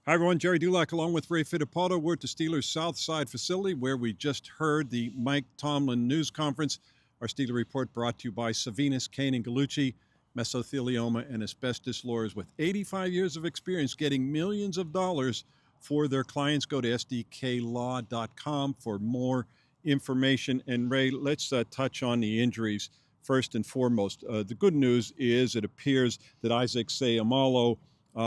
Hi, everyone. Gerry Dulac along with Ray Fittipaldo. We're at the Steelers' South Side facility where we just heard the Mike Tomlin news conference. Our Steeler Report brought to you by Savinas, Kane, and Gallucci, mesothelioma and asbestos lawyers with 85 years of experience getting millions of dollars for their clients. Go to sdklaw.com for more information. And Ray, let's touch on the injuries first and foremost. The good news is it appears that Isaac Seumalo,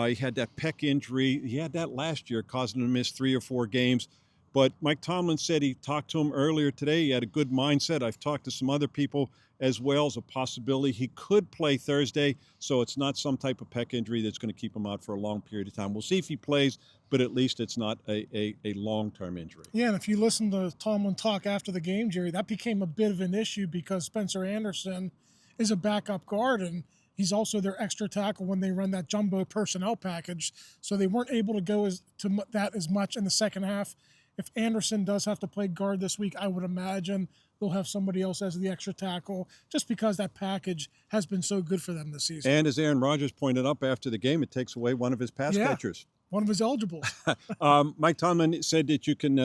he had that pec injury. He had that last year, causing him to miss 3 or 4 games. But Mike Tomlin said he talked to him earlier today. He had a good mindset. I've talked to some other people as well as a possibility he could play Thursday. So it's not some type of pec injury that's going to keep him out for a long period of time. We'll see if he plays, but at least it's not a long-term injury. Yeah, and if you listen to Tomlin talk after the game, Gerry, that became a bit of an issue because Spencer Anderson is a backup guard, and he's also their extra tackle when they run that jumbo personnel package. So they weren't able to go to that as much in the second half. If Anderson does have to play guard this week, I would imagine they'll have somebody else as the extra tackle just because that package has been so good for them this season. And as Aaron Rodgers pointed up after the game, it takes away one of his pass catchers. One of his eligibles. Mike Tomlin said that you can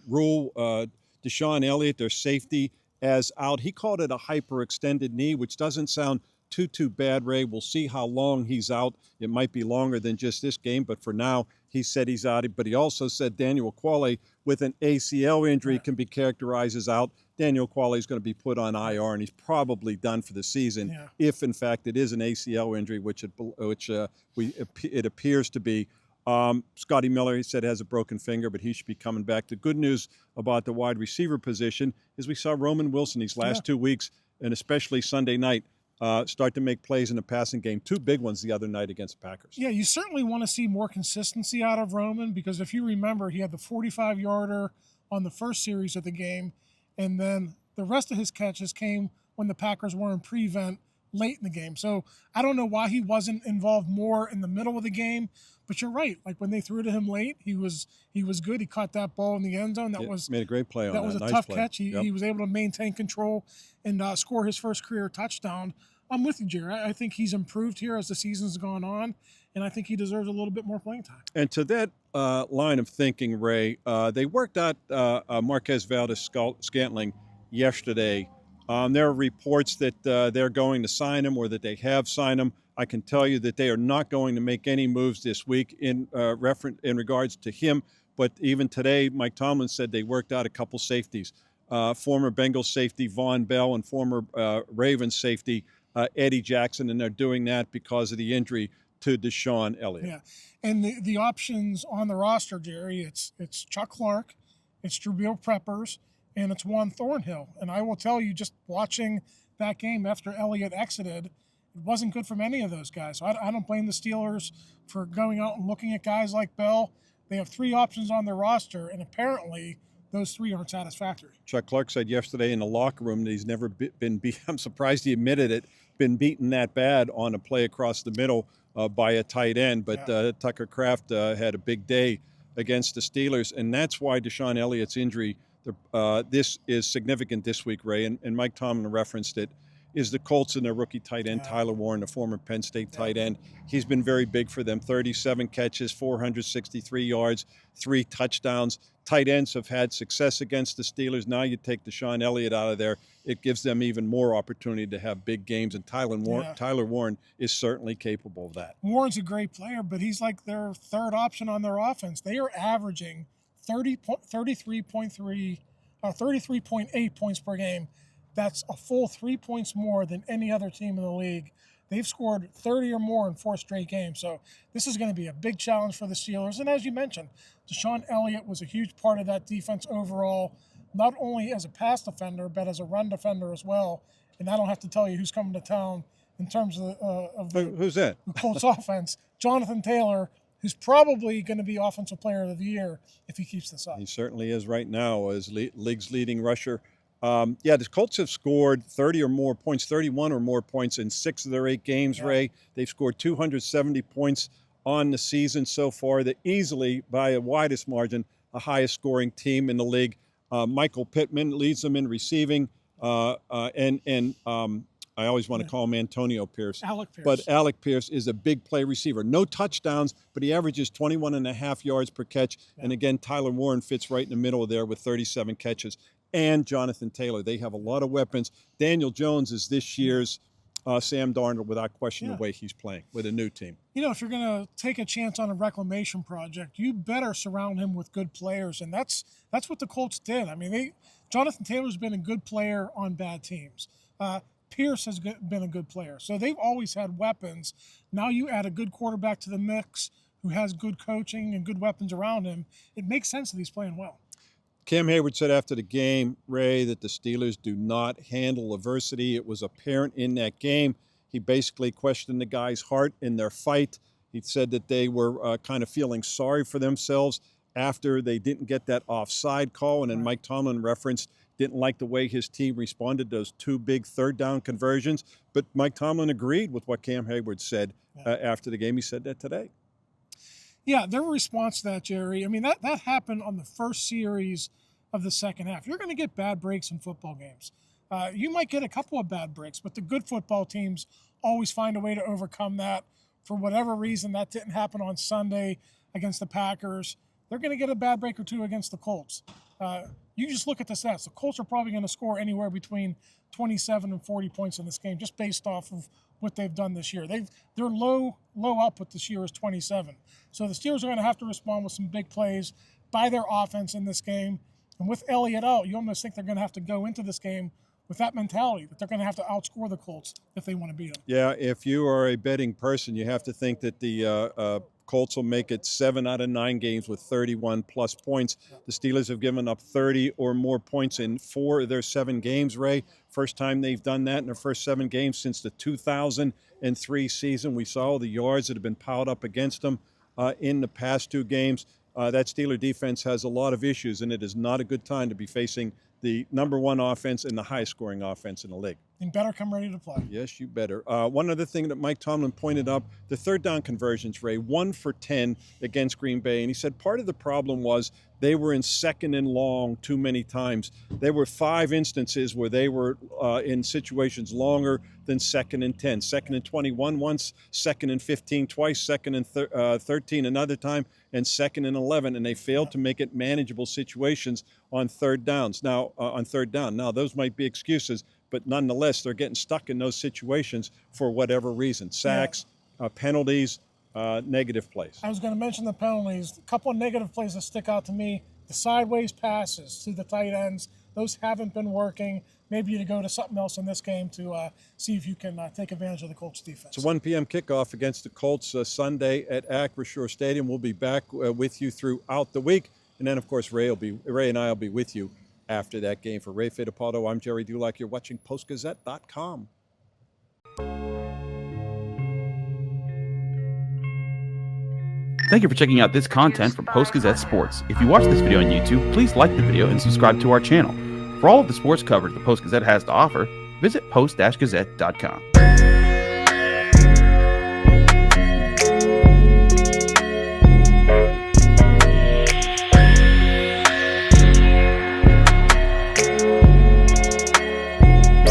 rule DeShon Elliott, their safety, as out. He called it a hyperextended knee, which doesn't sound too bad, Ray. We'll see how long he's out. It might be longer than just this game, but for now, he said he's out. But he also said Daniel Ekuale with an ACL injury can be characterized as out. Daniel Ekuale is going to be put on IR, and he's probably done for the season if, in fact, it is an ACL injury, which it appears to be. Scotty Miller, he said, has a broken finger, but he should be coming back. The good news about the wide receiver position is we saw Roman Wilson these last 2 weeks, and especially Sunday night, start to make plays in the passing game. 2 big ones the other night against the Packers. Yeah, you certainly want to see more consistency out of Roman because if you remember, he had the 45-yarder on the first series of the game, and then the rest of his catches came when the Packers were in prevent late in the game. So I don't know why he wasn't involved more in the middle of the game, but you're right. Like when they threw to him late, he was good. He caught that ball in the end zone. That was made a great play on that. That was a nice tough play. catch. He was able to maintain control and score his first career touchdown. I'm with you, Gerry. I think he's improved here as the season's gone on, and I think he deserves a little bit more playing time. And to that line of thinking, Ray, they worked out Marquez Valdes-Scantling yesterday. There are reports that they're going to sign him or that they have signed him. I can tell you that they are not going to make any moves this week in regards to him. But even today, Mike Tomlin said they worked out a couple safeties. Former Bengals safety Vonn Bell and former Ravens safety Eddie Jackson, and they're doing that because of the injury to DeShon Elliott. Yeah, and the options on the roster, Gerry, it's Chuck Clark, it's Jabril Peppers, and it's Juan Thornhill. And I will tell you, just watching that game after Elliott exited, it wasn't good from any of those guys. So I don't blame the Steelers for going out and looking at guys like Bell. They have 3 options on their roster, and apparently those 3 aren't satisfactory. Chuck Clark said yesterday in the locker room that he's never been beat. I'm surprised he admitted it, been beaten that bad on a play across the middle by a tight end. But Tucker Kraft had a big day against the Steelers, and that's why DeShon Elliott's injury, this is significant this week, Ray, and Mike Tomlin referenced it, is the Colts and their rookie tight end, Tyler Warren, the former Penn State tight end. He's been very big for them, 37 catches, 463 yards, 3 touchdowns. Tight ends have had success against the Steelers. Now you take DeShon Elliott out of there, it gives them even more opportunity to have big games, and Tyler Warren is certainly capable of that. Warren's a great player, but he's like their 3rd option on their offense. They are averaging 33.8 points per game. That's a full 3 points more than any other team in the league. They've scored 30 or more in 4 straight games. So this is going to be a big challenge for the Steelers. And as you mentioned, DeShon Elliott was a huge part of that defense overall, not only as a pass defender, but as a run defender as well. And I don't have to tell you who's coming to town in terms of who's that? The Colts offense. Jonathan Taylor, who's probably going to be Offensive Player of the Year if he keeps this up. He certainly is right now as league's leading rusher. The Colts have scored 30 or more points, 31 or more points in 6 of their 8 games, Ray. They've scored 270 points on the season so far. They're easily, by a widest margin, the highest scoring team in the league. Michael Pittman leads them in receiving, and I always want to call him Antonio Pierce. Alec Pierce. But Alec Pierce is a big play receiver. No touchdowns, but he averages 21.5 yards per catch. Yeah. And again, Tyler Warren fits right in the middle there with 37 catches. And Jonathan Taylor. They have a lot of weapons. Daniel Jones is this year's Sam Darnold, without question, the way he's playing with a new team. You know, if you're going to take a chance on a reclamation project, you better surround him with good players. And that's what the Colts did. I mean, Jonathan Taylor's been a good player on bad teams. Pierce has been a good player. So they've always had weapons. Now you add a good quarterback to the mix who has good coaching and good weapons around him. It makes sense that he's playing well. Cam Hayward said after the game, Ray, that the Steelers do not handle adversity. It was apparent in that game. He basically questioned the guys' heart in their fight. He said that they were kind of feeling sorry for themselves after they didn't get that offside call. And then Mike Tomlin referenced didn't like the way his team responded to those two big third down conversions. But Mike Tomlin agreed with what Cam Hayward said after the game. He said that today. Yeah, their response to that, Gerry, I mean, that happened on the first series of the second half. You're going to get bad breaks in football games. You might get a couple of bad breaks, but the good football teams always find a way to overcome that. For whatever reason, that didn't happen on Sunday against the Packers. They're going to get a bad break or two against the Colts. You just look at the stats. The Colts are probably going to score anywhere between 27 and 40 points in this game, just based off of what they've done this year. Their low output this year is 27. So the Steelers are going to have to respond with some big plays by their offense in this game. And with Elliott out, you almost think they're going to have to go into this game with that mentality, that they're going to have to outscore the Colts if they want to beat them. Yeah, if you are a betting person, you have to think that the Colts will make it 7 out of 9 games with 31-plus points. The Steelers have given up 30 or more points in 4 of their 7 games, Ray. First time they've done that in their first 7 games since the 2003 season. We saw the yards that have been piled up against them in the past 2 games. That Steeler defense has a lot of issues, and it is not a good time to be facing the number 1 offense and the highest-scoring offense in the league. And better come ready to play. Yes, you better. One other thing that Mike Tomlin pointed up, the third down conversions, Ray, 1 for 10 against Green Bay. And he said part of the problem was they were in second and long too many times. There were 5 instances where they were in situations longer than second and 10. Second and 21 once, second and 15 twice, second and 13 another time, and second and 11. And they failed to make it manageable situations on third downs. Now, Now, those might be excuses, but nonetheless, they're getting stuck in those situations for whatever reason. Sacks, penalties, negative plays. I was going to mention the penalties. A couple of negative plays that stick out to me. The sideways passes to the tight ends, those haven't been working. Maybe you go to something else in this game to see if you can take advantage of the Colts defense. It's a 1 p.m. kickoff against the Colts Sunday at Acrisure Stadium. We'll be back with you throughout the week. And then, of course, Ray and I will be with you after that game. For Ray Fittipaldo, I'm Gerry Dulac. You're watching PostGazette.com. Thank you for checking out this content from Post-Gazette Sports. If you watch this video on YouTube, please like the video and subscribe to our channel. For all of the sports coverage the Post-Gazette has to offer, visit post-gazette.com.